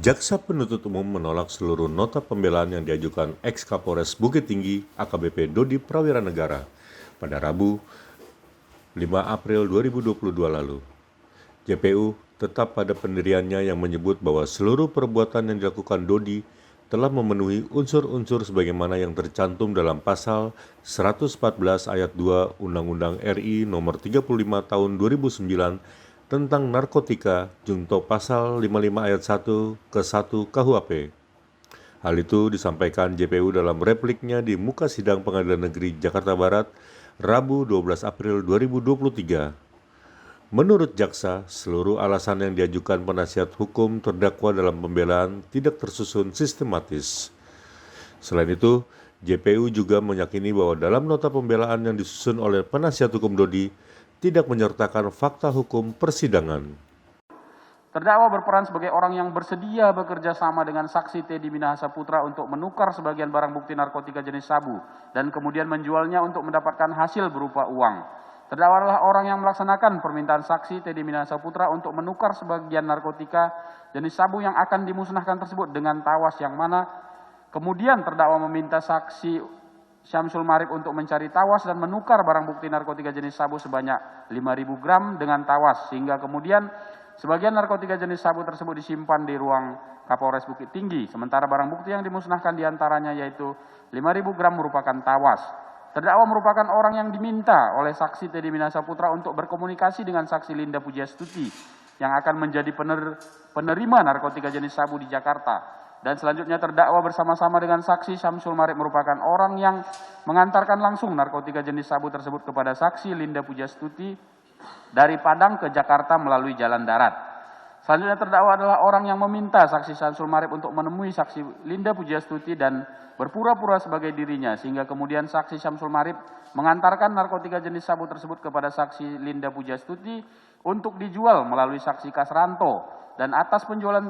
Jaksa penuntut umum menolak seluruh nota pembelaan yang diajukan ex-Kapolres Bukit Tinggi AKBP Dodi Prawiranegara pada Rabu 5 April 2022 lalu. JPU tetap pada pendiriannya yang menyebut bahwa seluruh perbuatan yang dilakukan Dodi telah memenuhi unsur-unsur sebagaimana yang tercantum dalam pasal 114 ayat 2 Undang-Undang RI nomor 35 tahun 2009 tentang narkotika junto pasal 55 ayat 1 ke 1 KUHP. Hal itu disampaikan JPU dalam repliknya di muka sidang Pengadilan Negeri Jakarta Barat Rabu 12 April 2023. Menurut jaksa, seluruh alasan yang diajukan penasihat hukum terdakwa dalam pembelaan tidak tersusun sistematis. Selain itu, JPU juga meyakini bahwa dalam nota pembelaan yang disusun oleh penasihat hukum Dodi tidak menyertakan fakta hukum persidangan. Terdakwa berperan sebagai orang yang bersedia bekerja sama dengan saksi Teddy Minahasa Putra untuk menukar sebagian barang bukti narkotika jenis sabu dan kemudian menjualnya untuk mendapatkan hasil berupa uang. Terdakwa adalah orang yang melaksanakan permintaan saksi Teddy Minahasa Putra untuk menukar sebagian narkotika jenis sabu yang akan dimusnahkan tersebut dengan tawas yang mana kemudian terdakwa meminta saksi Syamsul Marib untuk mencari tawas dan menukar barang bukti narkotika jenis sabu sebanyak 5.000 gram dengan tawas sehingga kemudian sebagian narkotika jenis sabu tersebut disimpan di ruang Kapolres Bukit Tinggi, sementara barang bukti yang dimusnahkan diantaranya yaitu 5.000 gram merupakan tawas. Terdakwa merupakan orang yang diminta oleh saksi Teddy Minahasa Putra untuk berkomunikasi dengan saksi Linda Pujastuti yang akan menjadi penerima narkotika jenis sabu di Jakarta. Dan selanjutnya terdakwa bersama-sama dengan saksi Syamsul Marib merupakan orang yang mengantarkan langsung narkotika jenis sabu tersebut kepada saksi Linda Pujastuti dari Padang ke Jakarta melalui jalan darat. Selanjutnya terdakwa adalah orang yang meminta saksi Syamsul Marib untuk menemui saksi Linda Pujastuti dan berpura-pura sebagai dirinya sehingga kemudian saksi Syamsul Marib mengantarkan narkotika jenis sabu tersebut kepada saksi Linda Pujastuti untuk dijual melalui saksi Kasranto dan atas penjualan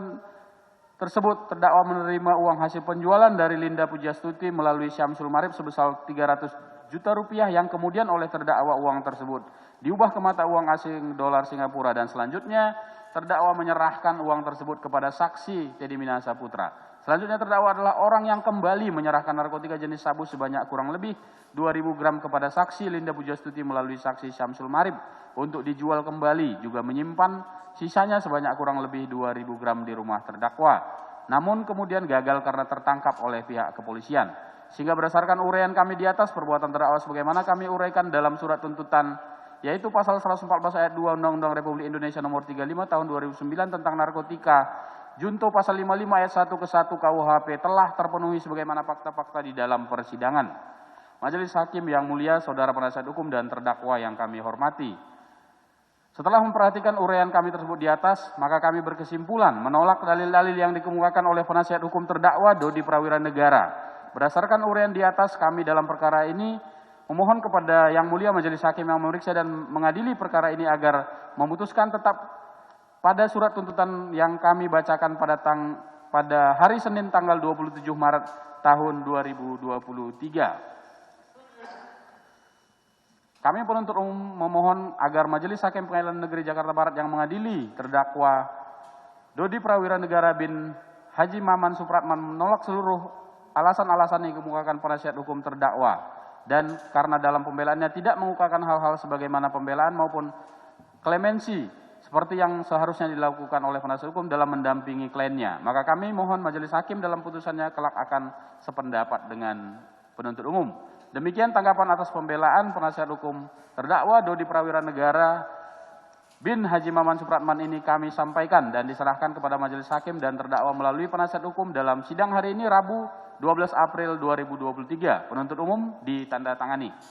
tersebut terdakwa menerima uang hasil penjualan dari Linda Pujastuti melalui Syamsul Marib sebesar 300 juta rupiah yang kemudian oleh terdakwa uang tersebut diubah ke mata uang asing dolar Singapura dan selanjutnya terdakwa menyerahkan uang tersebut kepada saksi Teddy Minahasa Putra. Selanjutnya terdakwa adalah orang yang kembali menyerahkan narkotika jenis sabu sebanyak kurang lebih 2.000 gram kepada saksi Linda Pujastuti melalui saksi Syamsul Marib untuk dijual kembali, juga menyimpan sisanya sebanyak kurang lebih 2.000 gram di rumah terdakwa. Namun kemudian gagal karena tertangkap oleh pihak kepolisian. Sehingga berdasarkan uraian kami di atas, perbuatan terdakwa sebagaimana kami uraikan dalam surat tuntutan yaitu pasal 114 ayat 2 Undang-Undang Republik Indonesia nomor 35 tahun 2009 tentang narkotika junto pasal 55 ayat 1 ke 1 KUHP telah terpenuhi sebagaimana fakta-fakta di dalam persidangan. Majelis Hakim yang mulia, saudara penasihat hukum dan terdakwa yang kami hormati. Setelah memperhatikan uraian kami tersebut di atas, maka kami berkesimpulan menolak dalil-dalil yang dikemukakan oleh penasihat hukum terdakwa Dodi Prawiranegara. Berdasarkan uraian di atas, kami dalam perkara ini memohon kepada Yang Mulia Majelis Hakim yang memeriksa dan mengadili perkara ini agar memutuskan tetap pada surat tuntutan yang kami bacakan pada hari Senin tanggal 27 Maret tahun 2023. Kami penuntut umum memohon agar Majelis Hakim Pengadilan Negeri Jakarta Barat yang mengadili terdakwa Dodi Prawiranegara bin Haji Maman Supratman menolak seluruh alasan-alasan yang dikemukakan penasihat hukum terdakwa dan karena dalam pembelaannya tidak mengukakan hal-hal sebagaimana pembelaan maupun klemensi seperti yang seharusnya dilakukan oleh penasihat hukum dalam mendampingi kliennya. Maka kami mohon Majelis Hakim dalam putusannya kelak akan sependapat dengan penuntut umum. Demikian tanggapan atas pembelaan penasihat hukum terdakwa Dodi Prawiranegara bin Haji Maman Supratman ini kami sampaikan dan diserahkan kepada Majelis Hakim dan terdakwa melalui penasihat hukum dalam sidang hari ini Rabu 12 April 2023. Penuntut umum ditandatangani.